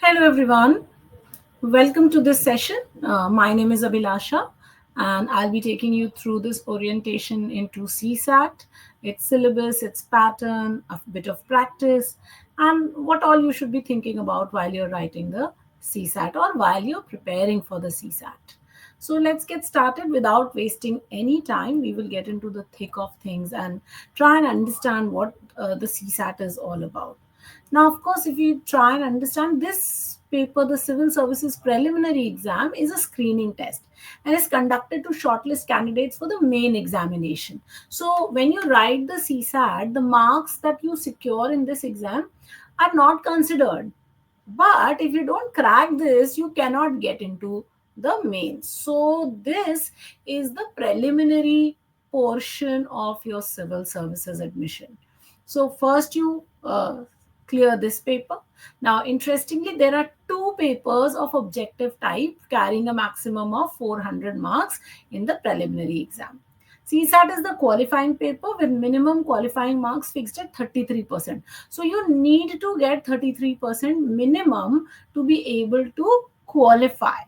Hello, everyone. Welcome to this session. My name is Abhilasha, and I'll be taking you through this orientation into CSAT, its syllabus, its pattern, a bit of practice, and what all you should be thinking about while you're writing the CSAT or while you're preparing for the CSAT. So let's get started without wasting any time. We will get into the thick of things and try and understand what the CSAT is all about. Now, of course, if you try and understand this paper, the Civil Services Preliminary Exam is a screening test and is conducted to shortlist candidates for the main examination. So, when you write the CSAT, the marks that you secure in this exam are not considered. But if you don't crack this, you cannot get into the mains. So, this is the preliminary portion of your civil services admission. So, first you clear this paper. Now, interestingly, there are two papers of objective type carrying a maximum of 400 marks in the preliminary exam. CSAT is the qualifying paper with minimum qualifying marks fixed at 33%. So you need to get 33% minimum to be able to qualify.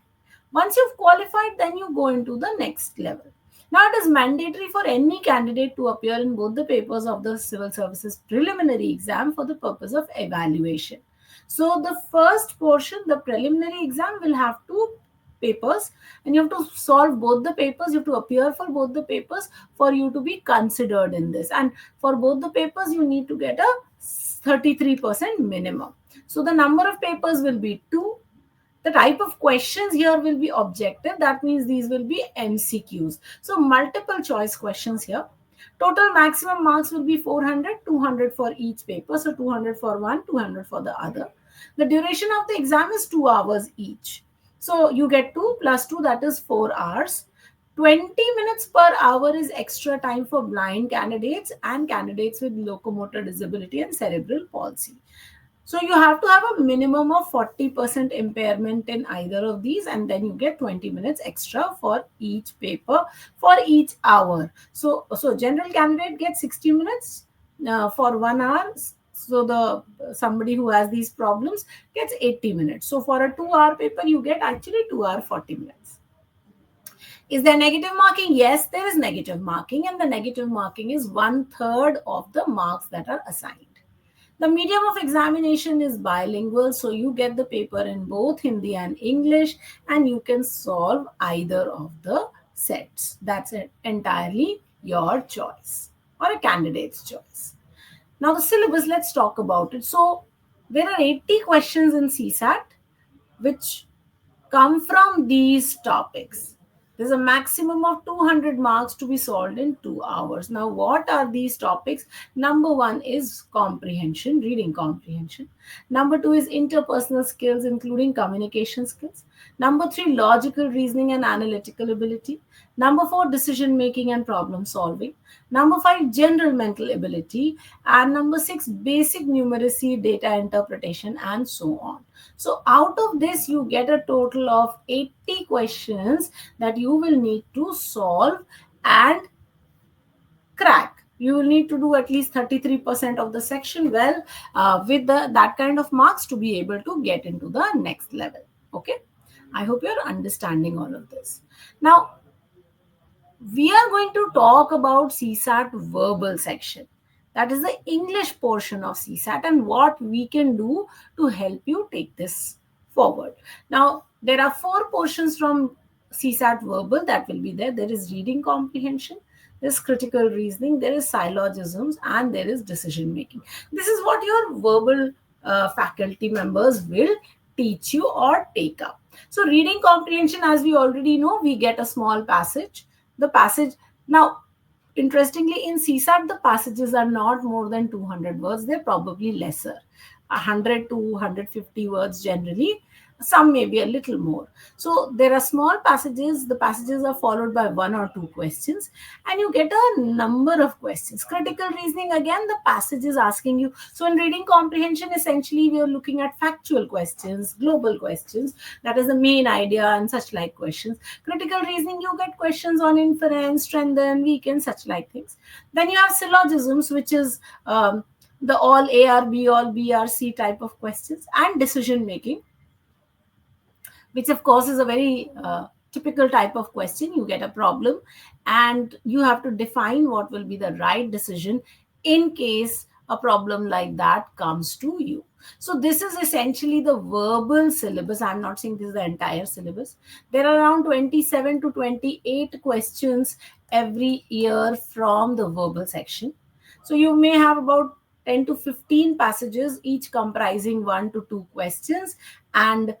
Once you've qualified, then you go into the next level. Now, it is mandatory for any candidate to appear in both the papers of the Civil Services Preliminary Exam for the purpose of evaluation. So, the first portion, the preliminary exam, will have two papers, and you have to solve both the papers. You have to appear for both the papers for you to be considered in this. And for both the papers, you need to get a 33% minimum. So, the number of papers will be two. The type of questions here will be objective. That means these will be MCQs. So multiple choice questions here. Total maximum marks will be 400, 200 for each paper. So 200 for one, 200 for the other. The duration of the exam is 2 hours each. So you get 2 plus 2, that is 4 hours. 20 minutes per hour is extra time for blind candidates and candidates with locomotor disability and cerebral palsy. So you have to have a minimum of 40% impairment in either of these, and then you get 20 minutes extra for each paper for each hour. So general candidate gets 60 minutes for 1 hour. So the somebody who has these problems gets 80 minutes. So for a 2 hour paper, you get actually 2 hour 40 minutes. Is there negative marking? Yes, there is negative marking, and the negative marking is 1/3 of the marks that are assigned. The medium of examination is bilingual, so you get the paper in both Hindi and English, and you can solve either of the sets. That's it, entirely your choice or a candidate's choice. Now, the syllabus, let's talk about it. So, there are 80 questions in CSAT, which come from these topics. There's a maximum of 200 marks to be solved in 2 hours. Now, what are these topics? Number one is comprehension, reading comprehension. Number two is interpersonal skills, including communication skills. Number three, logical reasoning and analytical ability. Number four, decision making and problem solving. Number five, general mental ability. And number six, basic numeracy, data interpretation, and so on. So, out of this, you get a total of 80 questions that you will need to solve and crack. You will need to do at least 33% of the section well with that kind of marks to be able to get into the next level. Okay. I hope you're understanding all of this. Now, we are going to talk about CSAT verbal section. That is the English portion of CSAT and what we can do to help you take this forward. Now, there are four portions from CSAT verbal that will be there. There is reading comprehension, there's critical reasoning, there is syllogisms, and there is decision making. This is what your verbal faculty members will teach you or take up. So, reading comprehension, as we already know, we get a small passage. The passage, now, interestingly, in CSAT, the passages are not more than 200 words, they're probably lesser, 100 to 150 words generally. Some may be a little more. So there are small passages. The passages are followed by one or two questions, and you get a number of questions. Critical reasoning, again, the passage is asking you. So in reading comprehension, essentially, we are looking at factual questions, global questions. That is the main idea, and such like questions. Critical reasoning, you get questions on inference, strengthen, weaken, such like things. Then you have syllogisms, which is the all A or B, all B or C type of questions, and decision making. which of course is a very typical type of question. You get a problem and you have to define what will be the right decision in case a problem like that comes to you. So this is essentially the verbal syllabus. I'm not saying this is the entire syllabus. There are around 27 to 28 questions every year from the verbal section. So you may have about 10 to 15 passages, each comprising 1 to 2 questions, and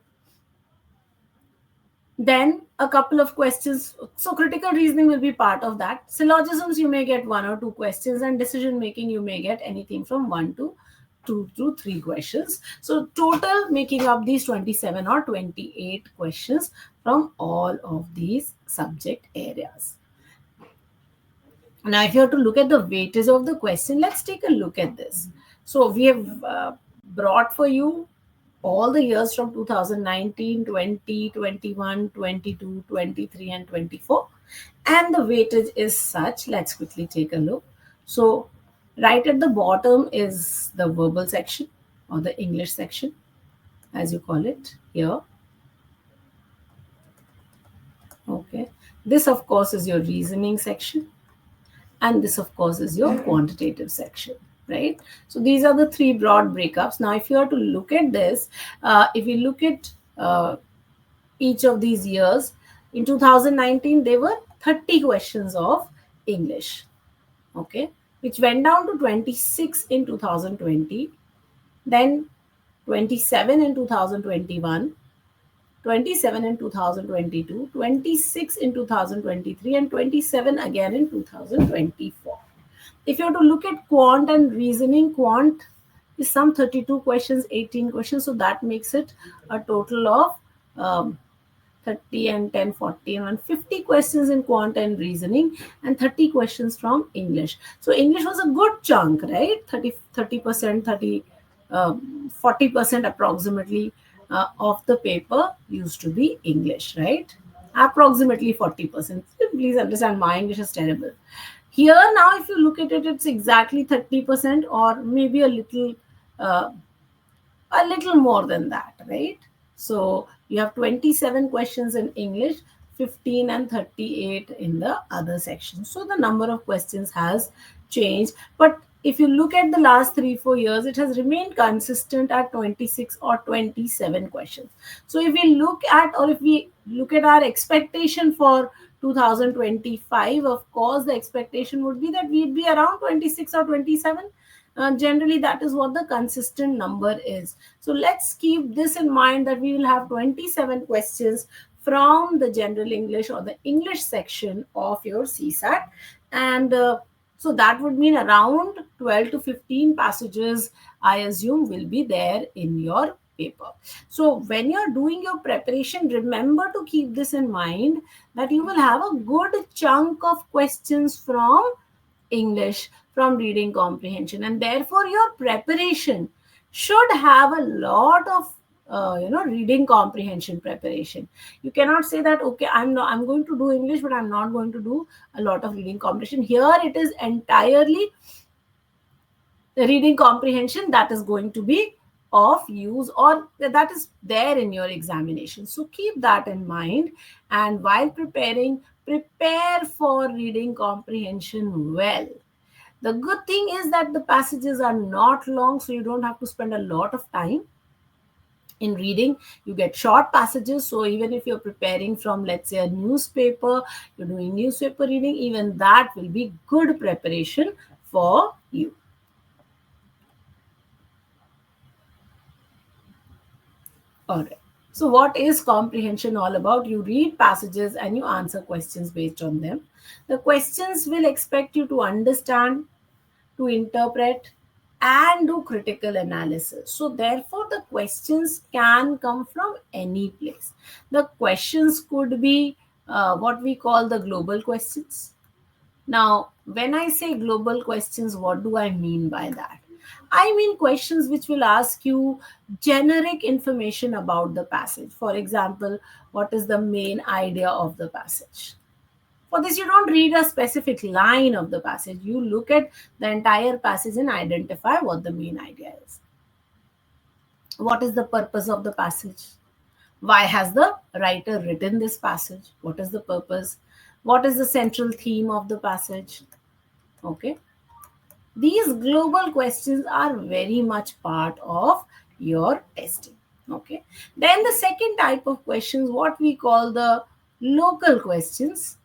then a couple of questions. So critical reasoning will be part of that. Syllogisms, you may get 1 or 2 questions, and decision making, you may get anything from 1 to 2 to 3 questions. So total making up these 27 or 28 questions from all of these subject areas. Now, if you have to look at the weightage of the question, let's take a look at this. So we have brought for you all the years from 2019, 20, 21, 22, 23, and 24. And the weightage is such. Let's quickly take a look. So right at the bottom is the verbal section or the English section, as you call it here. Okay. This, of course, is your reasoning section. And this, of course, is your quantitative section, right? So these are the three broad breakups. Now, if you are to look at this, if you look at each of these years, in 2019, there were 30 questions of English, okay, which went down to 26 in 2020, then 27 in 2021, 27 in 2022, 26 in 2023, and 27 again in 2024. If you have to look at quant and reasoning, quant is some 32 questions, 18 questions. So that makes it a total of 30 and 10, 40 and 150 questions in quant and reasoning, and 30 questions from English. So English was a good chunk, right? 30%, 40% approximately of the paper used to be English, right? Approximately 40%. Please understand, my English is terrible. Here now, if you look at it, it's exactly 30% or maybe uh, a little more than that, right? So you have 27 questions in English, 15 and 38 in the other section. So the number of questions has changed. But if you look at the last 3-4 years, it has remained consistent at 26 or 27 questions. So if we look at, or if we look at our expectation for 2025, of course, the expectation would be that we'd be around 26 or 27. Generally, that is what the consistent number is. So let's keep this in mind, that we will have 27 questions from the general English or the English section of your CSAT. And so that would mean around 12 to 15 passages, I assume, will be there in your paper. So when you're doing your preparation, remember to keep this in mind, that you will have a good chunk of questions from English, from reading comprehension, and therefore your preparation should have a lot of reading comprehension preparation. You cannot say that, okay, I'm going to do English, but I'm not going to do a lot of reading comprehension. Here it is entirely the reading comprehension that is going to be of use, or that is there in your examination. So keep that in mind, and while preparing, prepare for reading comprehension well. The good thing is that the passages are not long, so you don't have to spend a lot of time in reading. You get short passages. So even if you're preparing from, let's say, a newspaper, you're doing newspaper reading, even that will be good preparation for you. All right. So, what is comprehension all about? You read passages and you answer questions based on them. The questions will expect you to understand, to interpret, and do critical analysis. So, therefore, the questions can come from any place. The questions could be what we call the global questions. Now, when I say global questions, what do I mean by that? I mean questions which will ask you generic information about the passage. For example, what is the main idea of the passage? For this, you don't read a specific line of the passage. You look at the entire passage and identify what the main idea is. What is the purpose of the passage? Why has the writer written this passage? What is the purpose? What is the central theme of the passage? Okay. These global questions are very much part of your testing. Okay. Then the second type of questions, what we call the local questions.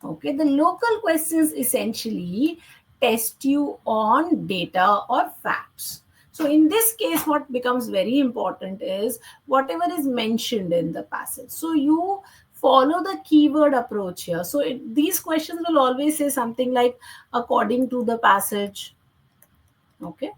Okay. The local questions essentially test you on data or facts. So in this case, what becomes very important is whatever is mentioned in the passage. So you follow the keyword approach here. So these questions will always say something like according to the passage. Okay.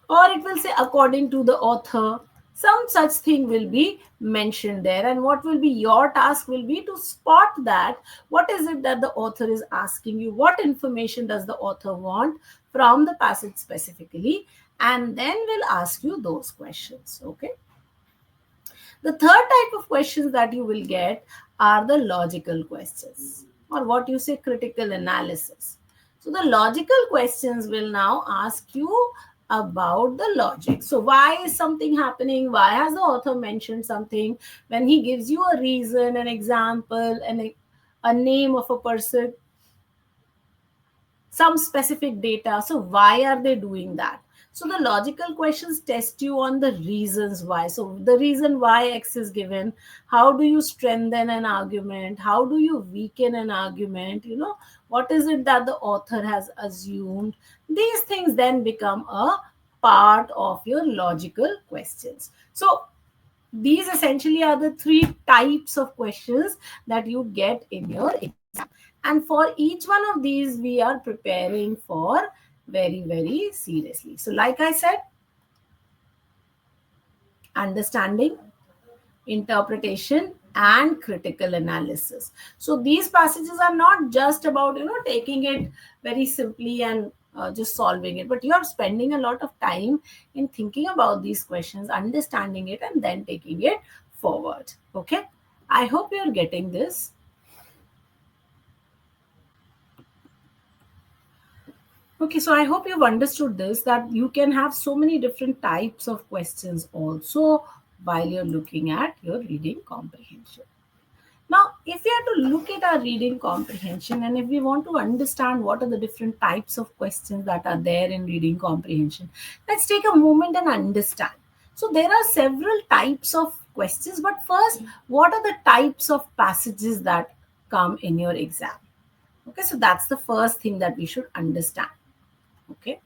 Or it will say according to the author. Some such thing will be mentioned there, and what will be your task will be to spot that what is it that the author is asking you, what information does the author want from the passage specifically, and then we'll ask you those questions. Okay. The third type of questions that you will get are the logical questions, or what you say critical analysis. So the logical questions will now ask you about the logic. So why is something happening? Why has the author mentioned something? When he gives you a reason, an example, and a name of a person, some specific data. So why are they doing that? So the logical questions test you on the reasons why. So the reason why X is given, how do you strengthen an argument? How do you weaken an argument? What is it that the author has assumed? These things then become a part of your logical questions. So these essentially are the three types of questions that you get in your exam. And for each one of these, we are preparing for very, very seriously. So, like I said, understanding, interpretation, and critical analysis. So these passages are not just about taking it very simply and just solving it, but you are spending a lot of time in thinking about these questions, understanding it, and then taking it forward. Okay. I hope you're getting this. Okay, so I hope you've understood this, that you can have so many different types of questions also while you're looking at your reading comprehension. Now, if we are to look at our reading comprehension, and if we want to understand what are the different types of questions that are there in reading comprehension, let's take a moment and understand. So, there are several types of questions, but first, what are the types of passages that come in your exam? Okay, so that's the first thing that we should understand. Okay,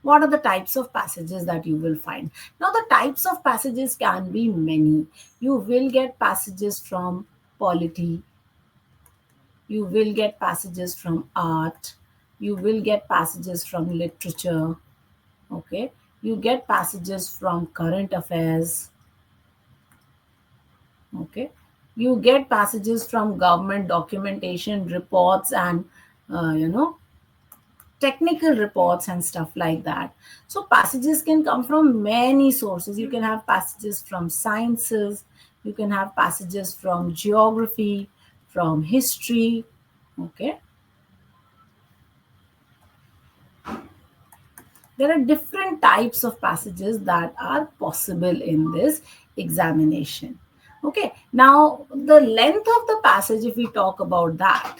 what are the types of passages that you will find? Now the types of passages can be many. You will get passages from polity, you will get passages from art, you will get passages from literature. Okay, you get passages from current affairs. Okay, you get passages from government documentation reports and uh, you know technical reports and stuff like that. So passages can come from many sources. You can have passages from sciences, you can have passages from geography, from history. Okay, there are different types of passages that are possible in this examination. Okay, now the length of the passage, if we talk about that,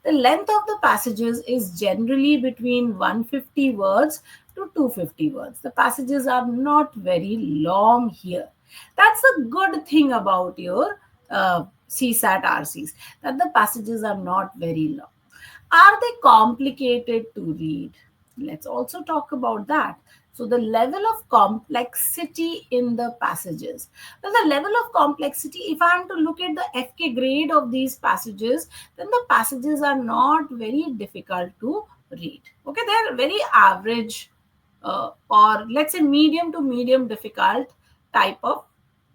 the length of the passages is generally between 150 words to 250 words. The passages are not very long here. That's the good thing about your CSAT RCs, that the passages are not very long. Are they complicated to read? Let's also talk about that. So, the level of complexity in the passages. Well, the level of complexity, if I am to look at the FK grade of these passages, then the passages are not very difficult to read. Okay, they're very average, or let's say medium to medium difficult type of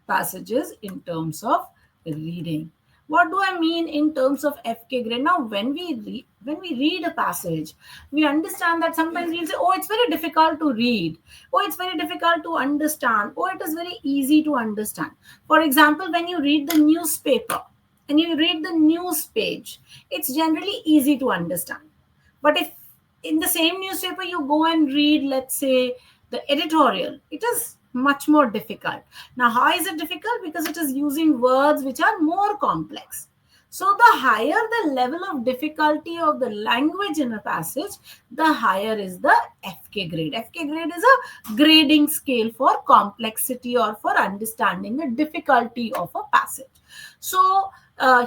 passages in terms of reading. What do I mean in terms of FK grade? Now, when we read a passage, we understand that sometimes we'll say, "Oh, it's very difficult to read. Oh, it's very difficult to understand. Oh, it is very easy to understand." For example, when you read the newspaper and you read the news page, it's generally easy to understand. But if in the same newspaper you go and read, let's say, the editorial, it is much more difficult. Now, how is it difficult? Because it is using words which are more complex. So the higher the level of difficulty of the language in a passage, the higher is the FK grade. FK grade is a grading scale for complexity or for understanding the difficulty of a passage. So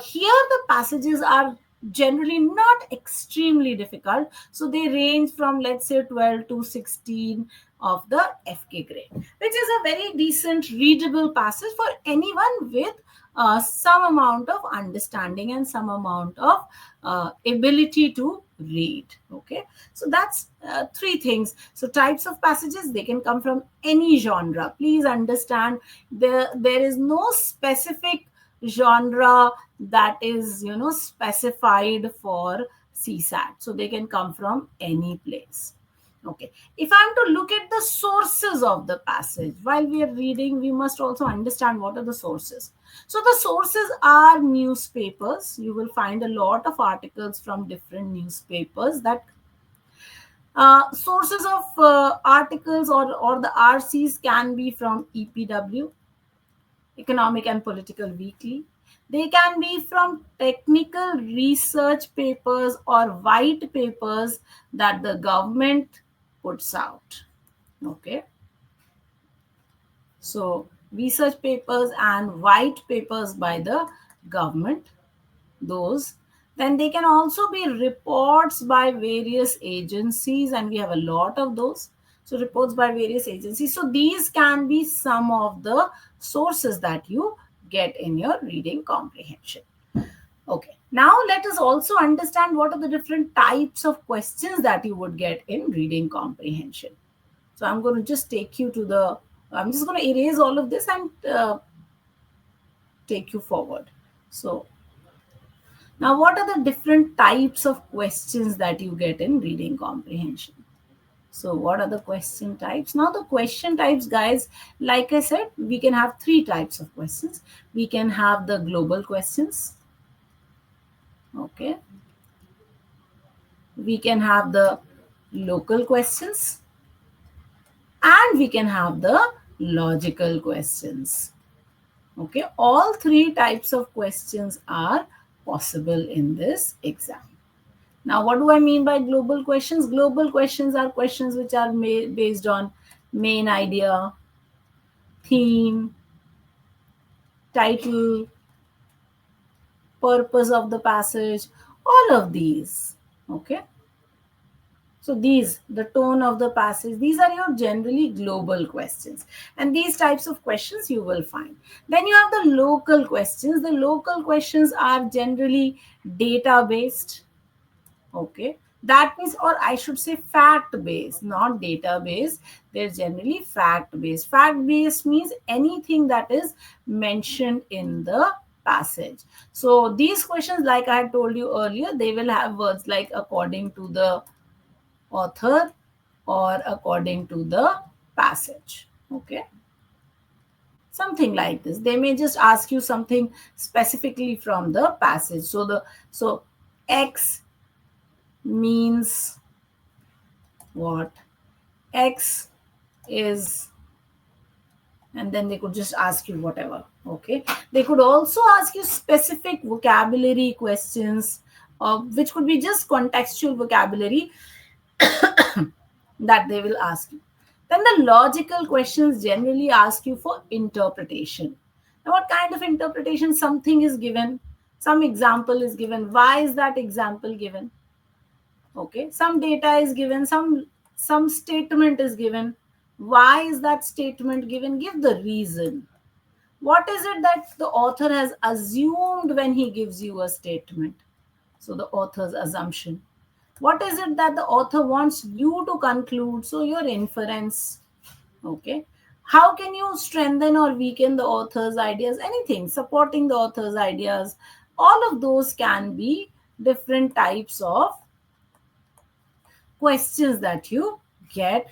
here the passages are generally not extremely difficult. So they range from, let's say, 12 to 16 of the FK grade, which is a very decent readable passage for anyone with some amount of understanding and some amount of ability to read. Okay, so that's three things. So types of passages, they can come from any genre. Please understand, there is no specific genre that is, specified for CSAT. So they can come from any place. Okay, if I'm to look at the sources of the passage while we are reading, we must also understand what are the sources. So the sources are newspapers. You will find a lot of articles from different newspapers. That sources of articles or the RCs can be from EPW, Economic and Political Weekly. They can be from technical research papers or white papers that the government puts out. Okay. So, research papers and white papers by the government, those. Then they can also be reports by various agencies, and we have a lot of those. So, reports by various agencies. So, these can be some of the sources that you get in your reading comprehension. Okay, now let us also understand what are the different types of questions that you would get in reading comprehension. So I'm going to just take you to the, I'm just going to erase all of this and take you forward. So now what are the different types of questions that you get in reading comprehension? So what are the question types? Now the question types, guys, like I said, we can have three types of questions. We can have the global questions. Okay. We can have the local questions. And we can have the logical questions. Okay, all three types of questions are possible in this exam. Now, what do I mean by global questions? Global questions are questions which are based on main idea, theme, title, purpose of the passage, all of these. Okay. So the tone of the passage, these are your generally global questions. And these types of questions you will find. Then you have the local questions. The local questions are generally data based. Okay. That means, or I should say fact based, not database. They're generally fact based. Fact based means anything that is mentioned in the passage. So these questions, like I had told you earlier, they will have words like according to the author or according to the passage. Okay, something like this. They may just ask you something specifically from the passage. So X means what? X is, and then they could just ask you whatever. Okay, they could also ask you specific vocabulary questions, which could be just contextual vocabulary that they will ask you. Then the logical questions generally ask you for interpretation. Now, what kind of interpretation? Something is given, some example is given. Why is that example given? Okay, some data is given, some statement is given. Why is that statement given? Give the reason. What is it that the author has assumed when he gives you a statement? So the author's assumption. What is it that the author wants you to conclude? So your inference. Okay. How can you strengthen or weaken the author's ideas? Anything supporting the author's ideas. All of those can be different types of questions that you get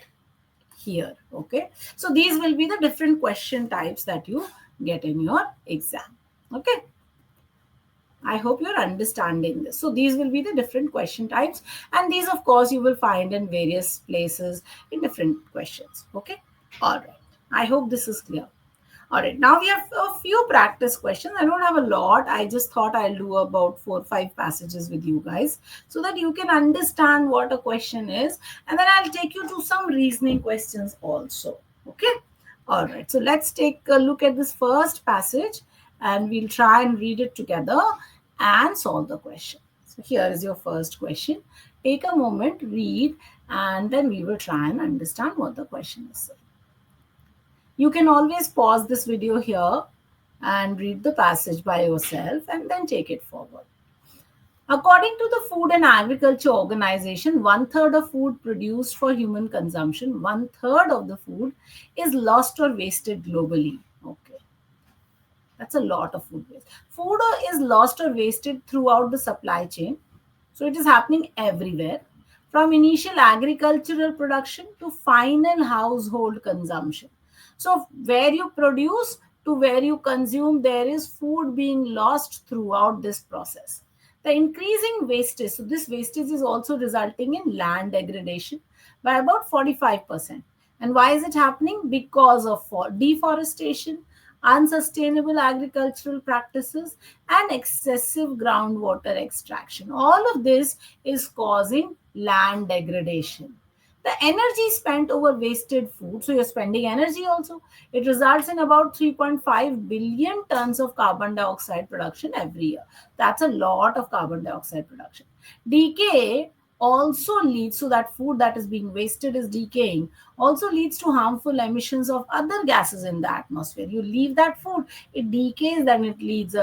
here. Okay. So these will be the different question types that you get in your exam. Okay. I hope you're understanding this. So these will be the different question types, and these of course you will find in various places in different questions. Okay. All right. I hope this is clear. All right, now we have a few practice questions. I don't have a lot. I just thought I'll do about 4 or 5 passages with you guys so that you can understand what a question is. And then I'll take you to some reasoning questions also. Okay. All right. So let's take a look at this first passage and we'll try and read it together and solve the question. So here is your first question. Take a moment, read, and then we will try and understand what the question is saying. You can always pause this video here and read the passage by yourself and then take it forward. According to the Food and Agriculture Organization, one third of food produced for human consumption, one third of the food is lost or wasted globally. Okay, that's a lot of food waste. Food is lost or wasted throughout the supply chain. So it is happening everywhere, from initial agricultural production to final household consumption. So where you produce to where you consume, there is food being lost throughout this process. The increasing wastage, so this wastage is also resulting in land degradation by about 45%. And why is it happening? Because of deforestation, unsustainable agricultural practices, and excessive groundwater extraction. All of this is causing land degradation. The energy spent over wasted food, so you're spending energy also, it results in about 3.5 billion tons of carbon dioxide production every year. That's a lot of carbon dioxide production. Decay also leads to that food that is being wasted is decaying, also leads to harmful emissions of other gases in the atmosphere. You leave that food, it decays, then it leads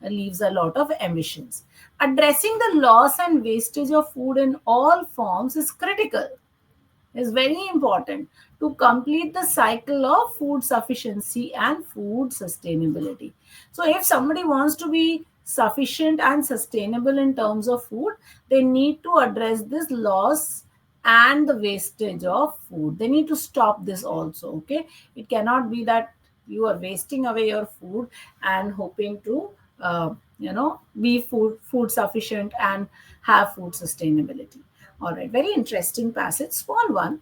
leaves a lot of emissions. Addressing the loss and wastage of food in all forms is critical, is very important to complete the cycle of food sufficiency and food sustainability. So, if somebody wants to be sufficient and sustainable in terms of food, they need to address this loss and the wastage of food. They need to stop this also. Okay, it cannot be that you are wasting away your food and hoping to be food sufficient and have food sustainability. All right, very interesting passage, small one.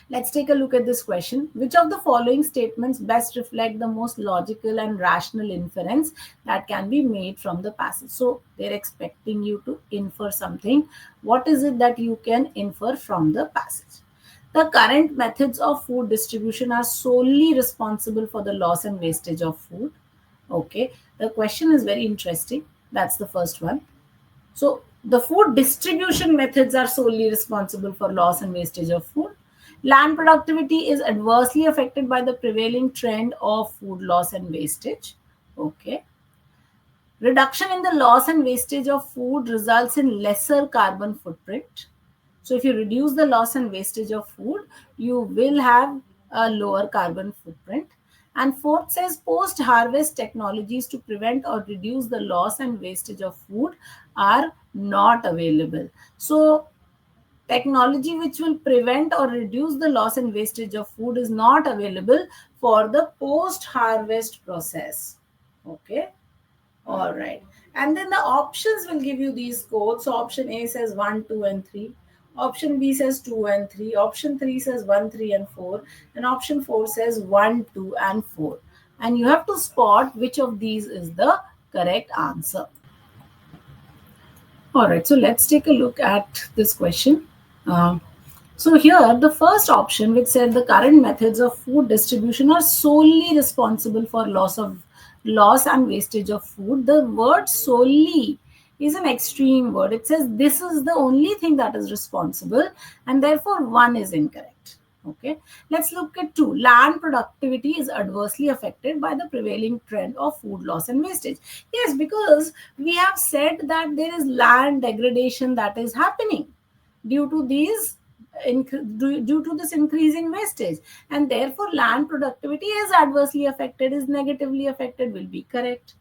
Let's take a look at this question. Which of the following statements best reflect the most logical and rational inference that can be made from the passage? So they're expecting you to infer something. What is it that you can infer from the passage? The current methods of food distribution are solely responsible for the loss and wastage of food. Okay, the question is very interesting. That's the first one. So the food distribution methods are solely responsible for loss and wastage of food. Land productivity is adversely affected by the prevailing trend of food loss and wastage. Okay. Reduction in the loss and wastage of food results in lesser carbon footprint. So if you reduce the loss and wastage of food, you will have a lower carbon footprint. And fourth says post-harvest technologies to prevent or reduce the loss and wastage of food are not available. So technology which will prevent or reduce the loss and wastage of food is not available for the post-harvest process. Okay. All right. And then the options will give you these codes. So option A says 1, 2, and 3. Option B says 2 and 3. Option 3 says 1, 3, and 4. And option 4 says 1, 2, and 4. And you have to spot which of these is the correct answer. All right. So let's take a look at this question. So here, the first option, which said the current methods of food distribution are solely responsible for loss and wastage of food. The word solely is an extreme word. It says this is the only thing that is responsible, and therefore one is incorrect. Okay, let's look at two. Land productivity is adversely affected by the prevailing trend of food loss and wastage. Yes, because we have said that there is land degradation that is happening due to due to this increasing wastage, and therefore land productivity is adversely affected, is negatively affected, will be correct.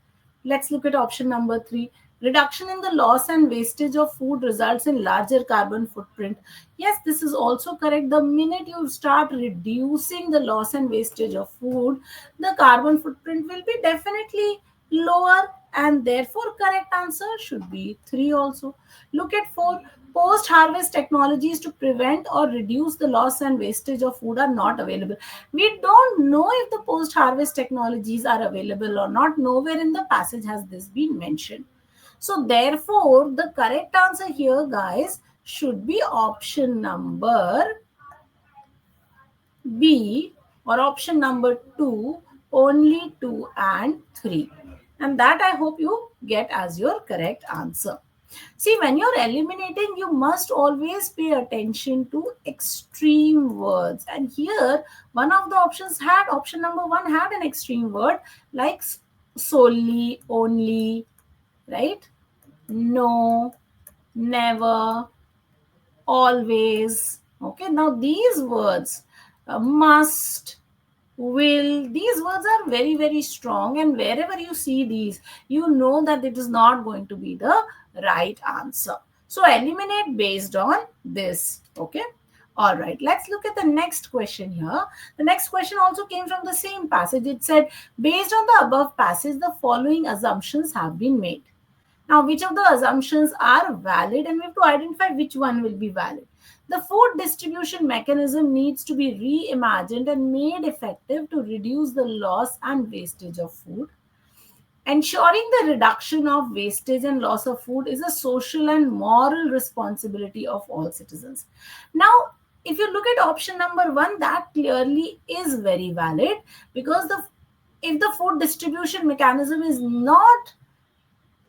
Let's look at option number 3. Reduction in the loss and wastage of food results in larger carbon footprint. Yes, this is also correct. The minute you start reducing the loss and wastage of food, the carbon footprint will be definitely lower, and therefore correct answer should be 3 also. Look at 4. Post-harvest technologies to prevent or reduce the loss and wastage of food are not available. We don't know if the post-harvest technologies are available or not. Nowhere in the passage has this been mentioned. So therefore, the correct answer here, guys, should be option number B, or option number 2, only 2 and 3. And that I hope you get as your correct answer. See, when you're eliminating, you must always pay attention to extreme words. And here, one of the options had, option number 1 had an extreme word like solely, only, right? No, never, always. Okay, now these words, must, will, these words are very, very strong, and wherever you see these, you know that it is not going to be the right answer. So eliminate based on this. Okay. All right, let's look at the next question here. The next question also came from the same passage. It said, based on the above passage, the following assumptions have been made. Now, which of the assumptions are valid, and we have to identify which one will be valid. The food distribution mechanism needs to be reimagined and made effective to reduce the loss and wastage of food. Ensuring the reduction of wastage and loss of food is a social and moral responsibility of all citizens. Now, if you look at option number 1, that clearly is very valid, because if the food distribution mechanism is not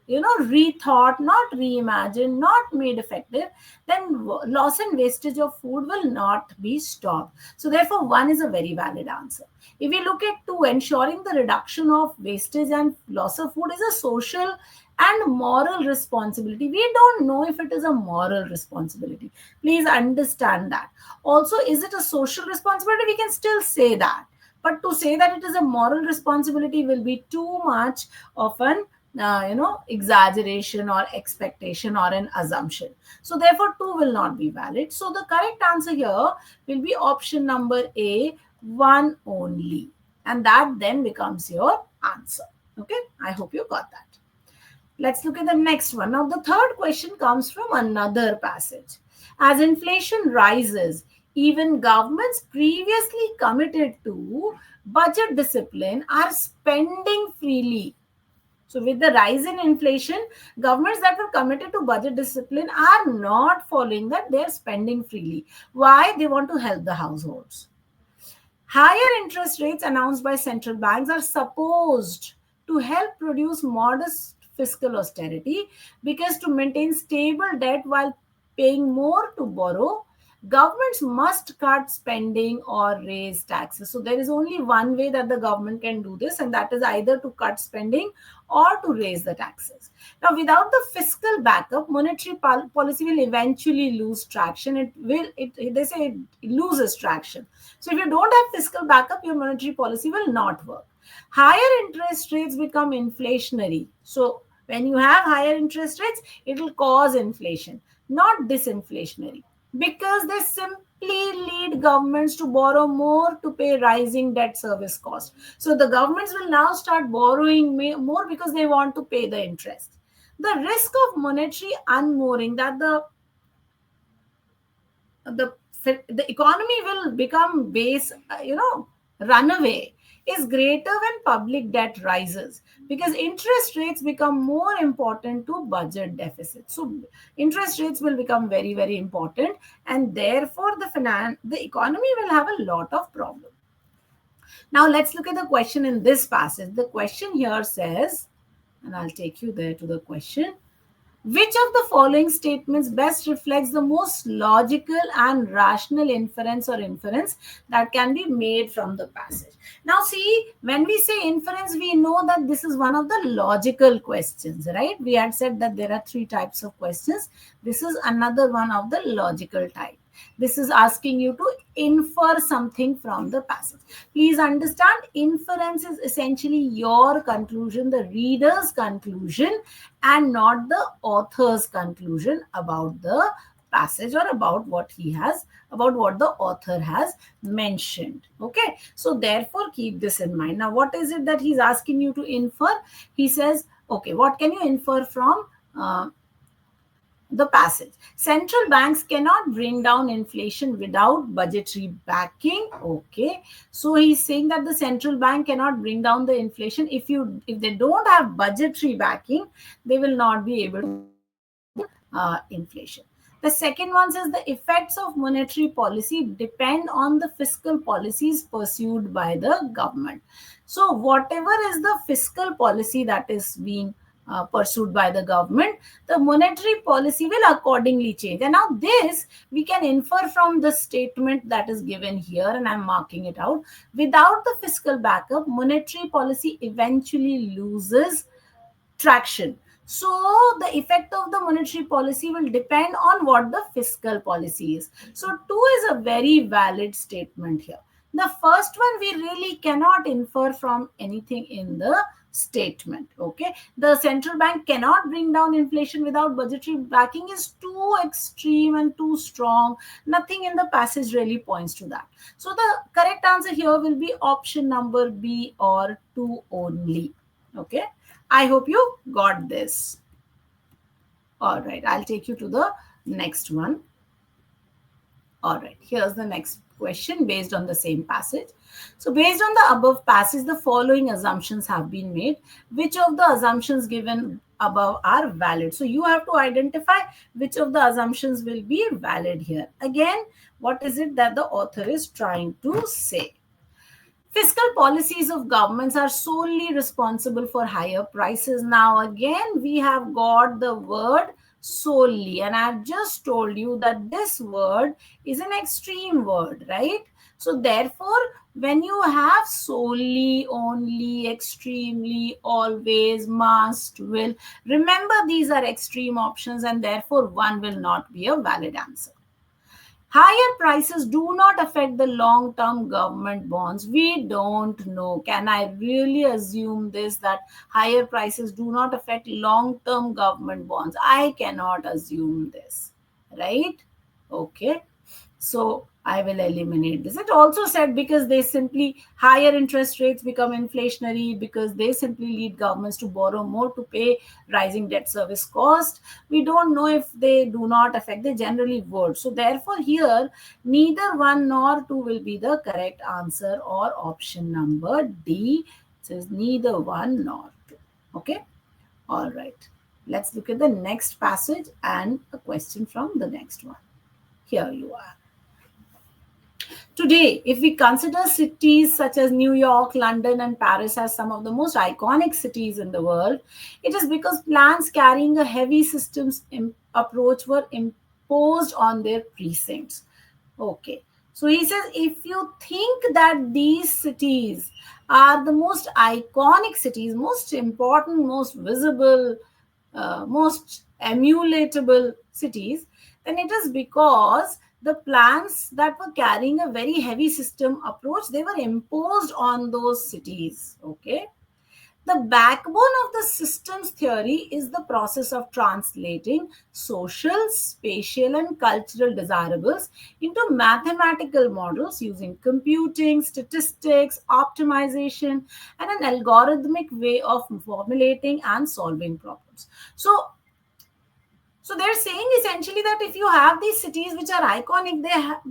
rethought, not reimagined, not made effective, then loss and wastage of food will not be stopped. So therefore, 1 is a very valid answer. If we look at 2, ensuring the reduction of wastage and loss of food is a social and moral responsibility. We don't know if it is a moral responsibility. Please understand that. Also, is it a social responsibility? We can still say that. But to say that it is a moral responsibility will be too much of an exaggeration or expectation or an assumption. So therefore, 2 will not be valid. So the correct answer here will be option number A, 1 only. And that then becomes your answer. Okay, I hope you got that. Let's look at the next one. Now, the third question comes from another passage. As inflation rises, even governments previously committed to budget discipline are spending freely. So with the rise in inflation, governments that were committed to budget discipline are not following that. They are spending freely. Why? They want to help the households. Higher interest rates announced by central banks are supposed to help produce modest fiscal austerity, because to maintain stable debt while paying more to borrow, governments must cut spending or raise taxes. So there is only one way that the government can do this, and that is either to cut spending or to raise the taxes. Now, without the fiscal backup, monetary policy will eventually lose traction. They say it loses traction. So if you don't have fiscal backup, your monetary policy will not work. Higher interest rates become inflationary. So when you have higher interest rates, it will cause inflation, not disinflationary, because they simply lead governments to borrow more to pay rising debt service cost. So the governments will now start borrowing more because they want to pay the interest. The risk of monetary unmooring, that the economy will become runaway, is greater when public debt rises, because interest rates become more important to budget deficits. So interest rates will become very, very important, and therefore the economy will have a lot of problems. Now let's look at the question in this passage. The question here says, and I'll take you there to the question, which of the following statements best reflects the most logical and rational inference that can be made from the passage? Now, see, when we say inference, we know that this is one of the logical questions, right? We had said that there are 3 types of questions. This is another one of the logical type. This is asking you to infer something from the passage. Please understand, inference is essentially your conclusion, the reader's conclusion, and not the author's conclusion about the passage or about what the author has mentioned. Okay, so therefore keep this in mind. Now, what is it that he's asking you to infer? He says, okay, what can you infer from the passage. Central banks cannot bring down inflation without budgetary backing. Okay, so he's saying that the central bank cannot bring down the inflation. If they don't have budgetary backing, they will not be able to inflation. The second one says the effects of monetary policy depend on the fiscal policies pursued by the government. So, whatever is the fiscal policy that is being pursued by the government, the monetary policy will accordingly change. And now, this we can infer from the statement that is given here, and I'm marking it out. Without the fiscal backup, monetary policy eventually loses traction. So the effect of the monetary policy will depend on what the fiscal policy is. So 2 is a very valid statement here. The first one we really cannot infer from anything in the statement. Okay, the central bank cannot bring down inflation without budgetary backing is too extreme and too strong. Nothing in the passage really points to that. So the correct answer here will be option number B, or 2 only. Okay, I hope you got this. All right, I'll take you to the next one. All right, here's the next question based on the same passage. So, based on the above passage, the following assumptions have been made. Which of the assumptions given above are valid? So, you have to identify which of the assumptions will be valid here. Again, what is it that the author is trying to say? Fiscal policies of governments are solely responsible for higher prices. Now, again, we have got the word solely, and I've just told you that this word is an extreme word, right? So, therefore, when you have solely, only, extremely, always, must, will, remember these are extreme options, and therefore, one will not be a valid answer. Higher prices do not affect the long term government bonds. We don't know. Can I really assume this, that higher prices do not affect long term government bonds? I cannot assume this, right? Okay. So I will eliminate this. It also said because they simply higher interest rates become inflationary because they simply lead governments to borrow more to pay rising debt service cost. We don't know if they do not affect, they generally would. So therefore here neither one nor two will be the correct answer, or option number D says neither one nor two. Okay. All right. Let's look at the next passage and a question from the next one. Here you are. Today, if we consider cities such as New York, London, and Paris as some of the most iconic cities in the world, it is because plans carrying a heavy systems approach were imposed on their precincts. Okay. So he says if you think that these cities are the most iconic cities, most important, most visible, most emulatable cities, then it is because the plans that were carrying a very heavy system approach, they were imposed on those cities. Okay. The backbone of the systems theory is the process of translating social, spatial, and cultural desirables into mathematical models using computing, statistics, optimization, and an algorithmic way of formulating and solving problems. So they're saying essentially that if you have these cities which are iconic, they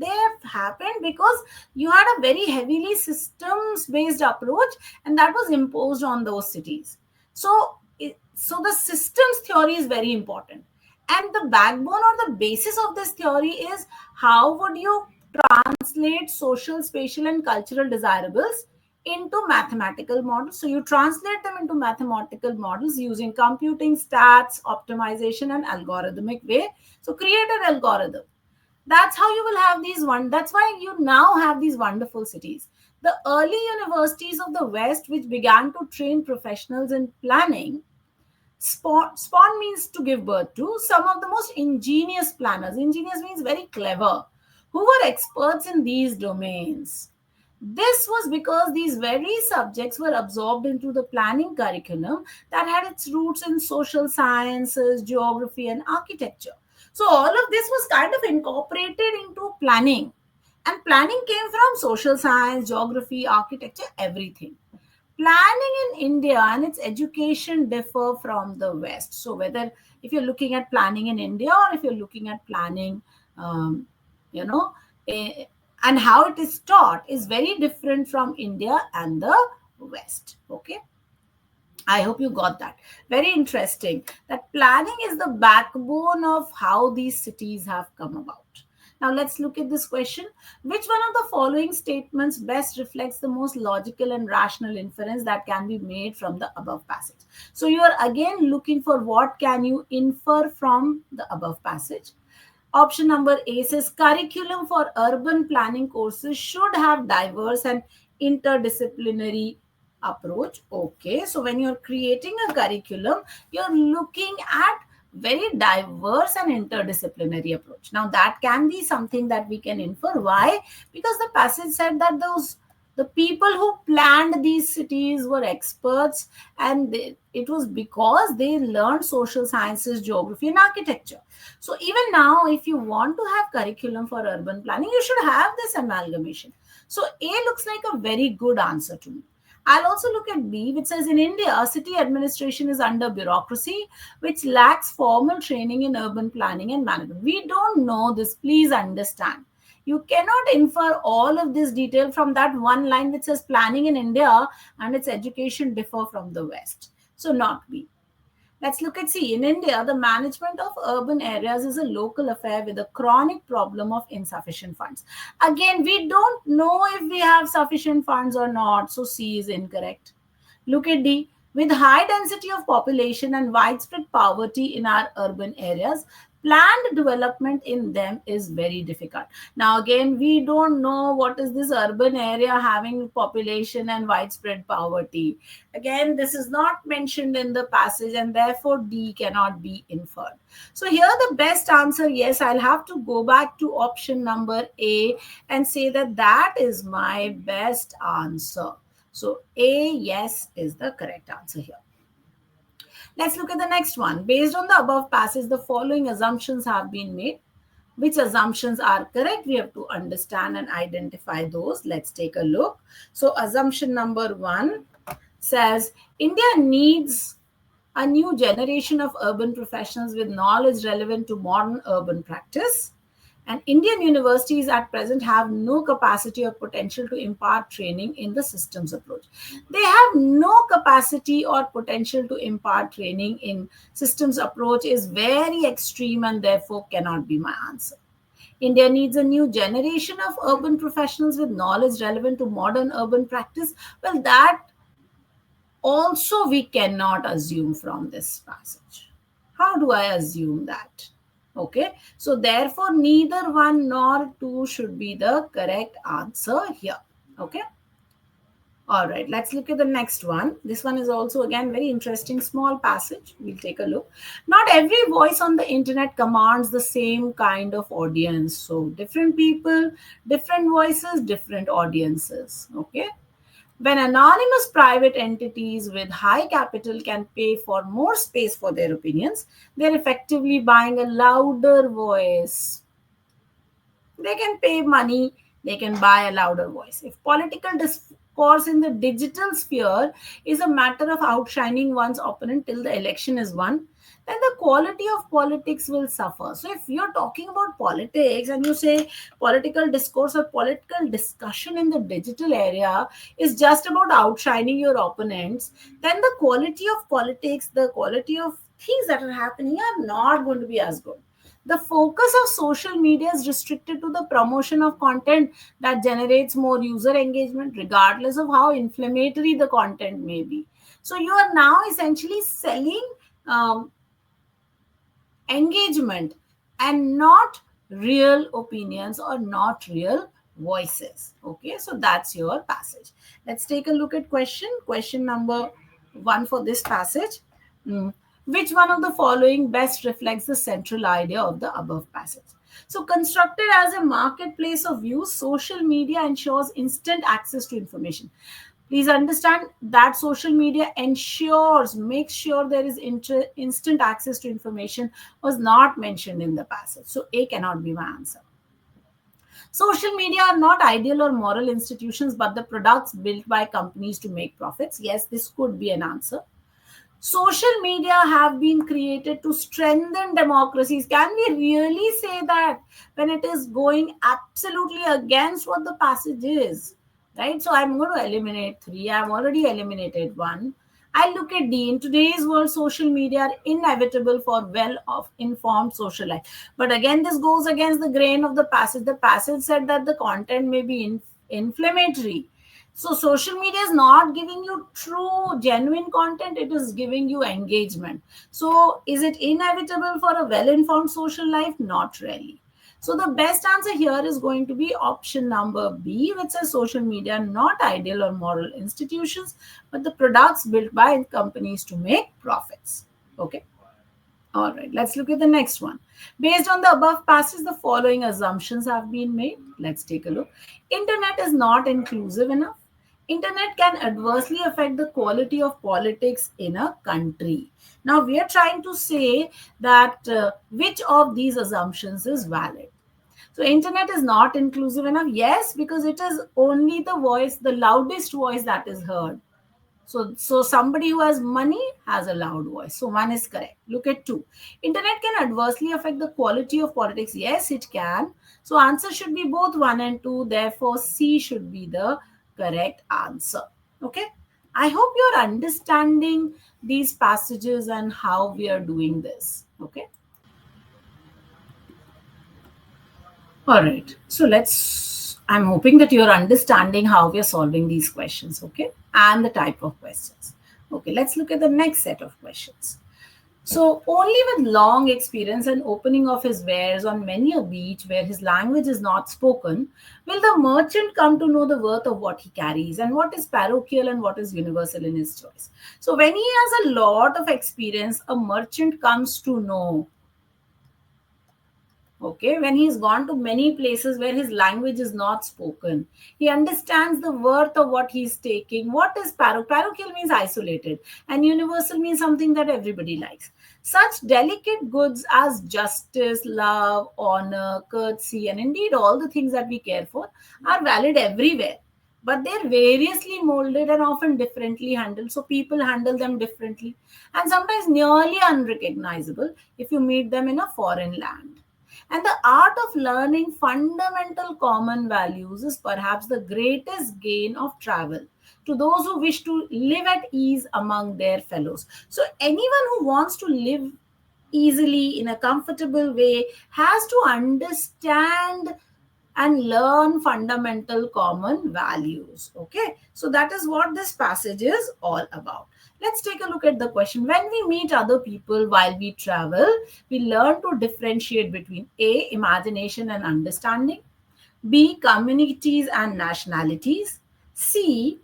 have happened because you had a very heavily systems based approach, and that was imposed on those cities. So the systems theory is very important, and the backbone or the basis of this theory is how would you translate social, spatial, and cultural desirables into mathematical models. So you translate them into mathematical models using computing, stats, optimization, and algorithmic way. So create an algorithm. That's how you will have these one. That's why you now have these wonderful cities. The early universities of the West, which began to train professionals in planning, spawn means to give birth to some of the most ingenious planners. Ingenious means very clever, who were experts in these domains. This was because these very subjects were absorbed into the planning curriculum that had its roots in social sciences, geography, and architecture. So, all of this was kind of incorporated into planning. And planning came from social science, geography, architecture, everything. planning in India and its education differ from the West. So whether if you're looking at planning in India or if you're looking at planning, um, you know, eh, and how it is taught is very different from India and the West. Okay. I hope you got that. Very interesting. That planning is the backbone of how these cities have come about. Now let's look at this question. Which one of the following statements best reflects the most logical and rational inference that can be made from the above passage? So you are again looking for what can you infer from the above passage. Option number A says curriculum for urban planning courses should have diverse and interdisciplinary approach. Okay, so when you're creating a curriculum, you're looking at very diverse and interdisciplinary approach. Now that can be something that we can infer. Why? Because the passage said that the people who planned these cities were experts, and it was because they learned social sciences, geography, and architecture. So even now, if you want to have curriculum for urban planning, you should have this amalgamation. So A looks like a very good answer to me. I'll also look at B, which says in India, city administration is under bureaucracy, which lacks formal training in urban planning and management. We don't know this, please understand. You cannot infer all of this detail from that one line which says planning in India and its education differ from the West. So, not B. Let's look at C. In India, the management of urban areas is a local affair with a chronic problem of insufficient funds. Again, we don't know if we have sufficient funds or not, so C is incorrect. Look at D. With high density of population and widespread poverty in our urban areas, planned development in them is very difficult. Now, again, we don't know what is this urban area having population and widespread poverty. Again, this is not mentioned in the passage, and therefore D cannot be inferred. So, here the best answer, yes, I'll have to go back to option number A and say that that is my best answer. So A, yes, is the correct answer here. Let's look at the next one. Based on the above passage, the following assumptions have been made. Which assumptions are correct? We have to understand and identify those. Let's take a look. So assumption number 1 says India needs a new generation of urban professionals with knowledge relevant to modern urban practice. And Indian universities at present have no capacity or potential to impart training in the systems approach. They have no capacity or potential to impart training in systems approach is very extreme and therefore cannot be my answer. India needs a new generation of urban professionals with knowledge relevant to modern urban practice. Well, that also we cannot assume from this passage. How do I assume that? Okay, so therefore neither one nor two should be the correct answer here. Okay. All right, let's look at the next one. This one is also again very interesting, small passage. We'll take a look. Not every voice on the internet commands the same kind of audience. So different people, different voices, different audiences. Okay. When anonymous private entities with high capital can pay for more space for their opinions, they're effectively buying a louder voice. They can pay money, they can buy a louder voice. If political discourse in the digital sphere is a matter of outshining one's opponent till the election is won, then the quality of politics will suffer. So, if you're talking about politics and you say political discourse or political discussion in the digital area is just about outshining your opponents, then the quality of politics, the quality of things that are happening are not going to be as good. The focus of social media is restricted to the promotion of content that generates more user engagement, regardless of how inflammatory the content may be. So you are now essentially selling um, engagement and not real opinions or not real voices. Okay, so that's your passage. Let's take a look at question number 1 for this passage. Hmm. Which one of the following best reflects the central idea of the above passage? So, constructed as a marketplace of views, social media ensures instant access to information. Please understand that social media makes sure there is instant access to information was not mentioned in the passage. So, A cannot be my answer. Social media are not ideal or moral institutions, but the products built by companies to make profits. Yes, this could be an answer. Social media have been created to strengthen democracies. Can we really say that when it is going absolutely against what the passage is? Right? So I'm going to eliminate three. I've already eliminated one. I look at D. In today's world, social media are inevitable for well of informed social life. But again, this goes against the grain of the passage. The passage said that the content may be inflammatory. So social media is not giving you true, genuine content, it is giving you engagement. So is it inevitable for a well-informed social life? Not really. So the best answer here is going to be option number B, which says social media not ideal or moral institutions, but the products built by companies to make profits. Okay. All right, let's look at the next one. Based on the above passage, the following assumptions have been made. Let's take a look. Internet is not inclusive enough. Internet can adversely affect the quality of politics in a country. Now, we are trying to say that which of these assumptions is valid. So, internet is not inclusive enough. Yes, because it is only the voice, the loudest voice that is heard. So somebody who has money has a loud voice. So one is correct. Look at two. Internet can adversely affect the quality of politics. Yes, it can. So answer should be both one and two. Therefore, C should be the correct answer. Okay. I hope you're understanding these passages and how we are doing this. Okay. All right. I'm hoping that you're understanding how we're solving these questions, okay? And the type of questions. Okay, let's look at the next set of questions. So, only with long experience and opening of his wares on many a beach where his language is not spoken, will the merchant come to know the worth of what he carries and what is parochial and what is universal in his choice. So, when he has a lot of experience, a merchant comes to know, okay, when he's gone to many places where his language is not spoken, he understands the worth of what he's taking. What is parochial means isolated, and universal means something that everybody likes. Such delicate goods as justice, love, honor, courtesy, and indeed all the things that we care for are valid everywhere, but they're variously molded and often differently handled. So people handle them differently and sometimes nearly unrecognizable if you meet them in a foreign land. And the art of learning fundamental common values is perhaps the greatest gain of travel to those who wish to live at ease among their fellows. So, anyone who wants to live easily in a comfortable way has to understand and learn fundamental common values. Okay, so that is what this passage is all about. Let's take a look at the question. When we meet other people while we travel, we learn to differentiate between A, imagination and understanding, B, communities and nationalities, C,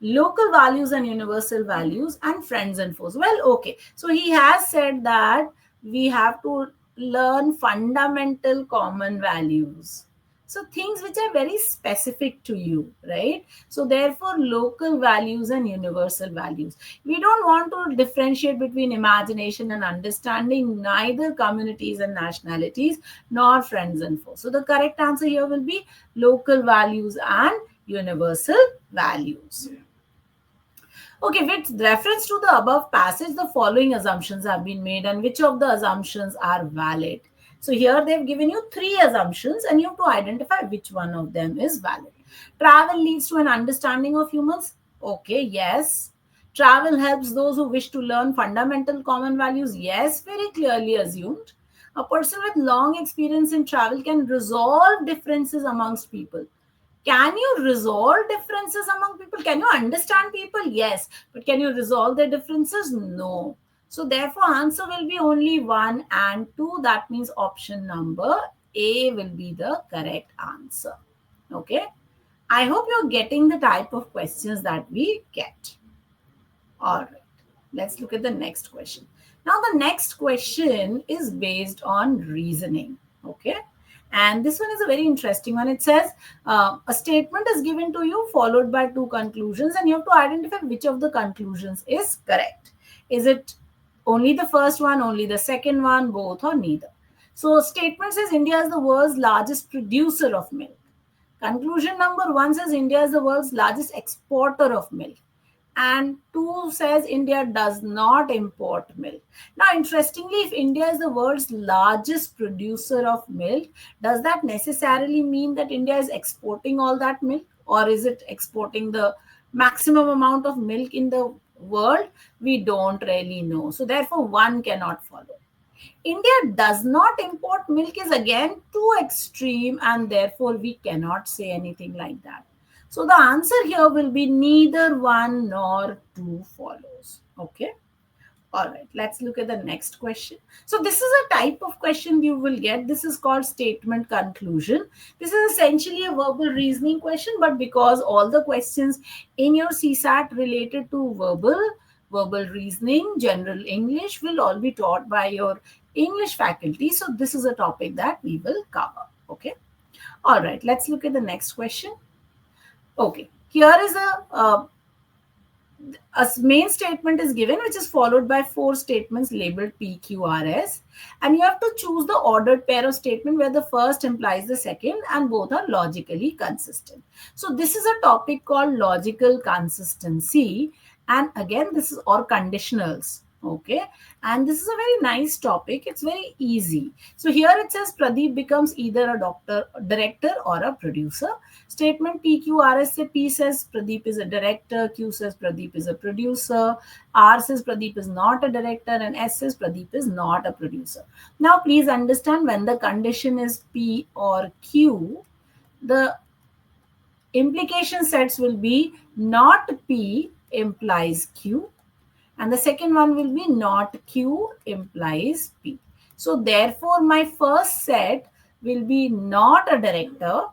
local values and universal values, and friends and foes. Well, okay, so he has said that we have to learn fundamental common values, so things which are very specific to you, right? So therefore local values and universal values. We don't want to differentiate between imagination and understanding, neither communities and nationalities nor friends and foes. So the correct answer here will be local values and universal values. Okay, with reference to the above passage, the following assumptions have been made, and which of the assumptions are valid? So here they've given you three assumptions, and you have to identify which one of them is valid. Travel leads to an understanding of humans. Okay, yes. Travel helps those who wish to learn fundamental common values. Yes, very clearly assumed. A person with long experience in travel can resolve differences amongst people. Can you resolve differences among people? Can you understand people? Yes. But can you resolve their differences? No. So therefore, answer will be only one and two. That means option number A will be the correct answer. Okay. I hope you're getting the type of questions that we get. All right. Let's look at the next question. Now, the next question is based on reasoning. Okay. And this one is a very interesting one. It says a statement is given to you followed by two conclusions, and you have to identify which of the conclusions is correct. Is it only the first one, only the second one, both, or neither? So, statement says India is the world's largest producer of milk. Conclusion number 1 says India is the world's largest exporter of milk. And 2 says India does not import milk. Now, interestingly, if India is the world's largest producer of milk, does that necessarily mean that India is exporting all that milk? Or is it exporting the maximum amount of milk in the world? We don't really know. So, therefore, one cannot follow. India does not import milk is again too extreme, and therefore we cannot say anything like that. So the answer here will be neither one nor two follows. Okay. All right, let's look at the next question. So this is a type of question you will get. This is called statement conclusion. This is essentially a verbal reasoning question, but because all the questions in your CSAT related to verbal reasoning, general English will all be taught by your English faculty. So this is a topic that we will cover. Okay. All right, let's look at the next question. Okay, here is a main statement is given, which is followed by 4 statements labeled PQRS, and you have to choose the ordered pair of statement where the first implies the second and both are logically consistent. So this is a topic called logical consistency, and again this is or conditionals. Okay, and this is a very nice topic. It's very easy. So here it says Pradeep becomes either a director or a producer. Statement PQRS say P says Pradeep is a director, Q says Pradeep is a producer, R says Pradeep is not a director, and S says Pradeep is not a producer. Now please understand, when the condition is P or Q, the implication sets will be not P implies Q, and the second one will be not Q implies P. So therefore my first set will be not a director,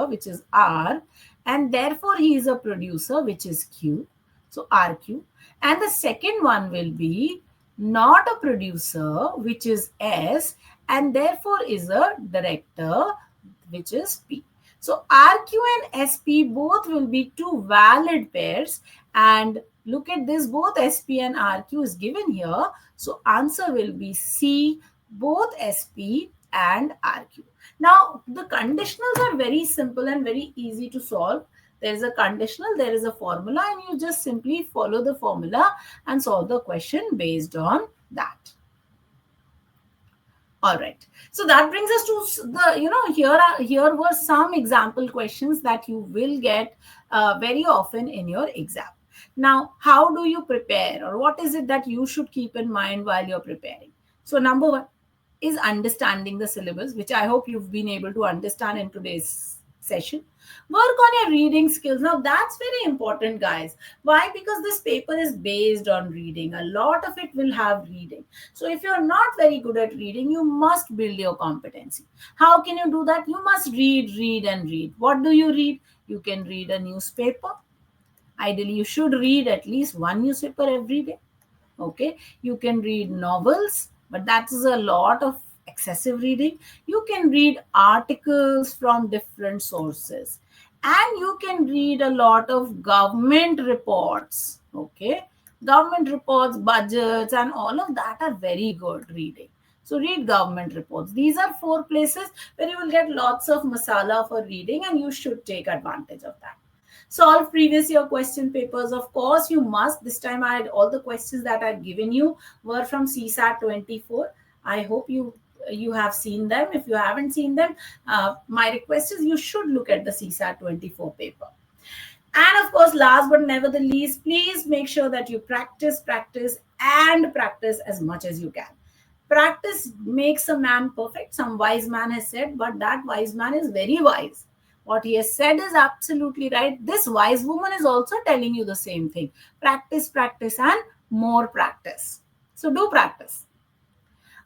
which is R, and therefore he is a producer, which is Q. So RQ. And the second one will be not a producer, which is S, and therefore is a director, which is P. So RQ and SP both will be two valid pairs, and look at this, both SP and RQ is given here. So answer will be C, both SP and RQ. Now, the conditionals are very simple and very easy to solve. There is a conditional, there is a formula, and you just simply follow the formula and solve the question based on that. All right. So that brings us to the, here were some example questions that you will get very often in your exam. Now, how do you prepare, or what is it that you should keep in mind while you're preparing? So number 1 is understanding the syllabus, which I hope you've been able to understand in today's session. Work on your reading skills. Now that's very important, guys. Why? Because this paper is based on reading. A lot of it will have reading. So if you're not very good at reading, you must build your competency. How can you do that? You must read and read. What do you read? You can read a newspaper. Ideally, you should read at least one newspaper every day. Okay, you can read novels, but that is a lot of excessive reading. You can read articles from different sources, and you can read a lot of government reports. Okay, government reports, budgets, and all of that are very good reading. So read government reports. These are 4 places where you will get lots of masala for reading, and you should take advantage of that. Solve previous year question papers. Of course, you must. This time I had all the questions that I've given you were from CSAT 24. I hope you have seen them. If you haven't seen them, my request is you should look at the CSAT 24 paper. And of course, last but never the least, please make sure that you practice as much as you can. Practice makes a man perfect. Some wise man has said, but that wise man is very wise. What he has said is absolutely right. This wise woman is also telling you the same thing. Practice, and more practice. So do practice.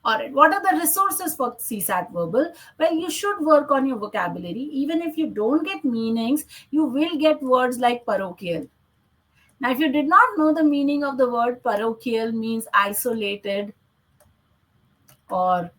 All right. What are the resources for CSAT verbal? Well, you should work on your vocabulary. Even if you don't get meanings, you will get words like parochial. Now, if you did not know the meaning of the word parochial, means isolated or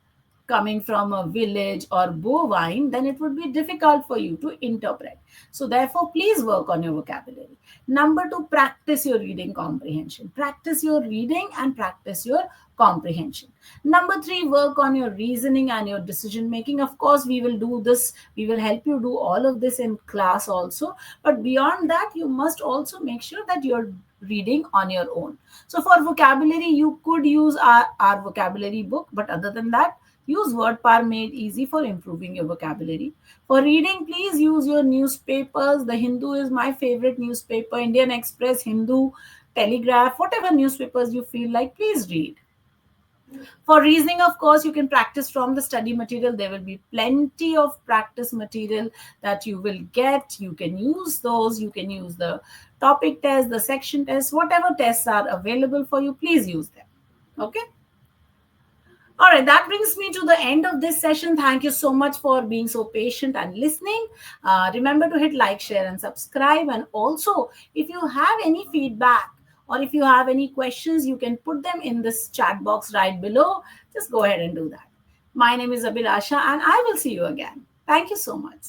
coming from a village or bovine, then it would be difficult for you to interpret. So, therefore, please work on your vocabulary. Number two, practice your reading comprehension. Practice your reading and practice your comprehension. Number three, work on your reasoning and your decision making. Of course, we will do this, we will help you do all of this in class also. But beyond that, you must also make sure that you're reading on your own. So, for vocabulary, you could use our vocabulary book, but other than that, use WordPar Made Easy for improving your vocabulary. For reading, please use your newspapers. The Hindu is my favorite newspaper, Indian Express, Hindu, Telegraph, whatever newspapers you feel like, please read. For reasoning, of course, you can practice from the study material. There will be plenty of practice material that you will get. You can use those. You can use the topic test, the section test, whatever tests are available for you, please use them. Okay. All right, that brings me to the end of this session. Thank you so much for being so patient and listening. Remember to hit like, share, and subscribe. And also, if you have any feedback or if you have any questions, you can put them in this chat box right below. Just go ahead and do that. My name is Abhilasha, and I will see you again. Thank you so much.